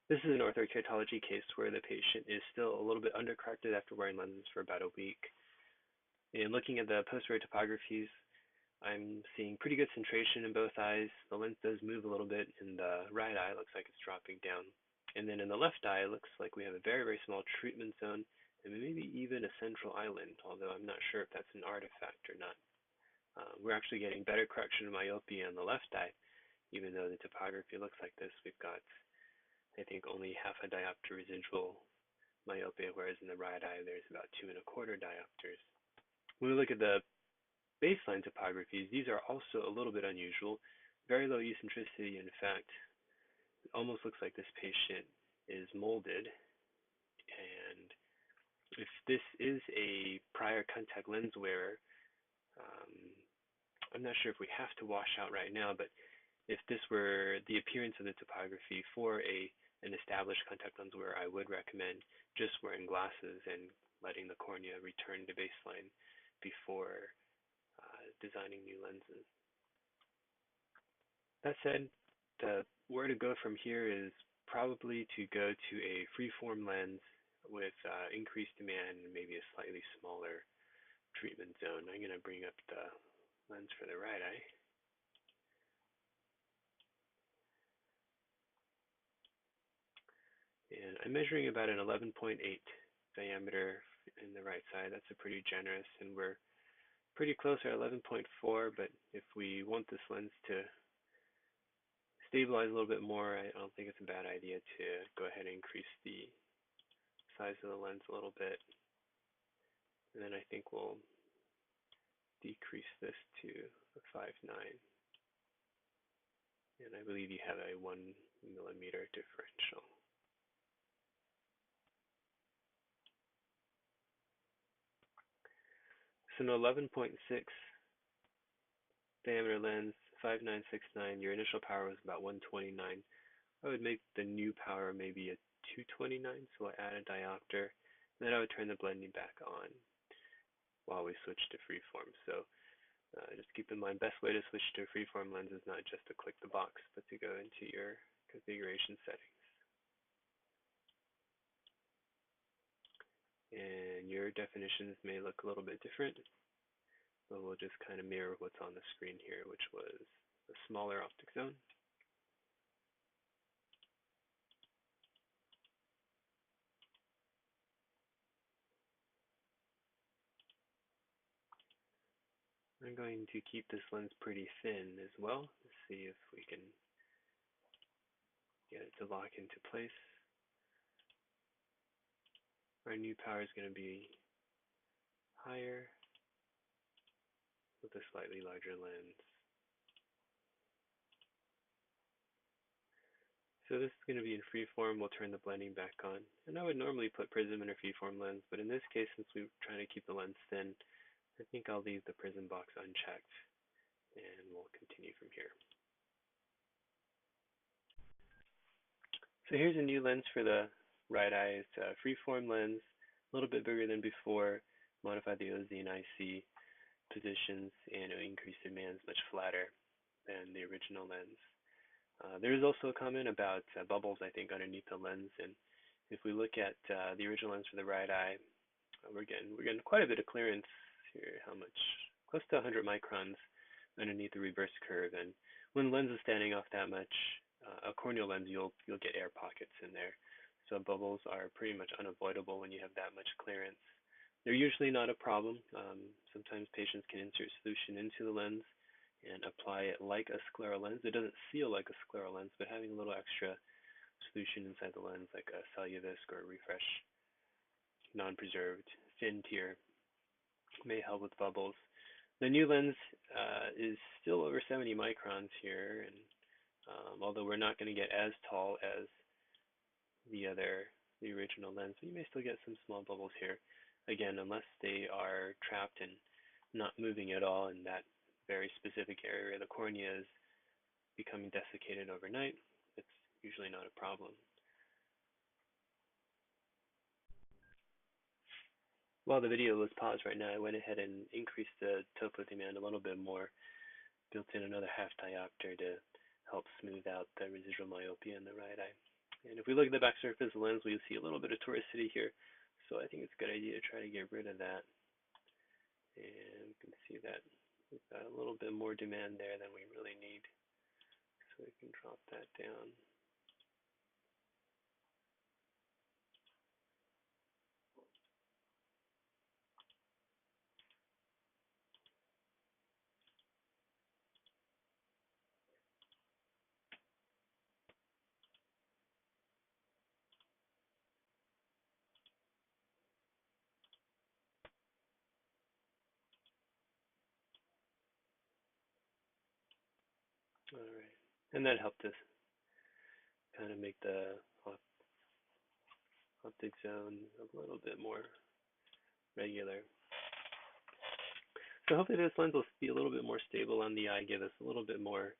This is an orthokeratology case where the patient is still a little bit undercorrected after wearing lenses for about a week. And looking at the posterior topographies, I'm seeing pretty good centration in both eyes. The lens does move a little bit in the right eye, looks like it's dropping down. And then in the left eye, it looks like we have a very, very small treatment zone and maybe even a central island, although I'm not sure if that's an artifact or not. We're actually getting better correction of myopia in the left eye, even though the topography looks like this. We've got, I think, only half a diopter residual myopia, whereas in the right eye there's about 2.25 diopters. When we look at the baseline topographies, these are also a little bit unusual. Very low eccentricity. In fact, it almost looks like this patient is molded. And if this is a prior contact lens wearer, um, I'm not sure if we have to wash out right now, but if this were the appearance of the topography for an established contact lens wearer, I would recommend just wearing glasses and letting the cornea return to baseline before designing new lenses. That said, where to go from here is probably to go to a freeform lens with increased demand and maybe a slightly smaller treatment zone. I'm going to bring up the lens for the right eye. And I'm measuring about an 11.8 diameter in the right side. That's a pretty generous, and we're pretty close at 11.4, but if we want this lens to stabilize a little bit more, I don't think it's a bad idea to go ahead and increase the size of the lens a little bit. And then I think we'll decrease this to a 5.9. And I believe you have a 1 millimeter differential. So an 11.6 diameter lens, 5.969, your initial power was about 129. I would make the new power maybe a 229, so I add a diopter, and then I would turn the blending back on while we switch to freeform. So just keep in mind, best way to switch to a freeform lens is not just to click the box, but to go into your configuration settings. And your definitions may look a little bit different, but we'll just kind of mirror what's on the screen here, which was a smaller optic zone. I'm going to keep this lens pretty thin as well to see if we can get it to lock into place. Our new power is going to be higher with a slightly larger lens. So this is going to be in freeform. We'll turn the blending back on. And I would normally put prism in a freeform lens, but in this case, since we're trying to keep the lens thin, I think I'll leave the prism box unchecked, and we'll continue from here. So here's a new lens for the right eye. It's a freeform lens, a little bit bigger than before, modified the OZ and IC positions, and it increased demands much flatter than the original lens. There is also a comment about bubbles, I think, underneath the lens, and if we look at the original lens for the right eye, we're getting quite a bit of clearance here. How much? Close to 100 microns underneath the reverse curve, and when the lens is standing off that much, a corneal lens, you'll get air pockets in there. So bubbles are pretty much unavoidable when you have that much clearance. They're usually not a problem. Sometimes patients can insert solution into the lens and apply it like a scleral lens. It doesn't feel like a scleral lens, but having a little extra solution inside the lens, like a Celluvisc or a Refresh non-preserved thin tier, may help with bubbles. The new lens is still over 70 microns here, and although we're not going to get as tall as the original lens, you may still get some small bubbles here. Again, unless they are trapped and not moving at all in that very specific area where the cornea is becoming desiccated overnight, it's usually not a problem. While the video was paused right now, I went ahead and increased the topo demand a little bit more, built in another half diopter to help smooth out the residual myopia in the right eye. And if we look at the back surface of the lens, we see a little bit of toricity here. So I think it's a good idea to try to get rid of that. And we can see that we've got a little bit more demand there than we really need. So we can drop that down. All right. And that helped us kind of make the optic zone a little bit more regular. So hopefully this lens will be a little bit more stable on the eye, give us a little bit more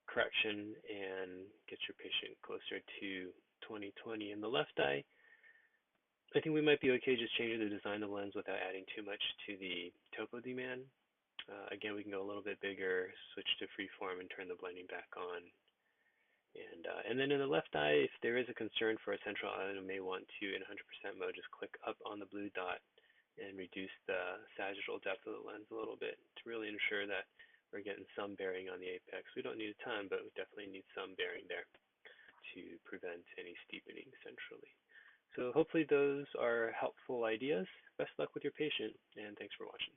correction, and get your patient closer to 20/20. In the left eye, I think we might be okay just changing the design of the lens without adding too much to the topo demand. Again, we can go a little bit bigger, switch to freeform, and turn the blending back on. And then in the left eye, if there is a concern for a central island, we may want to, in 100% mode, just click up on the blue dot and reduce the sagittal depth of the lens a little bit to really ensure that we're getting some bearing on the apex. We don't need a ton, but we definitely need some bearing there to prevent any steepening centrally. So hopefully those are helpful ideas. Best luck with your patient, and thanks for watching.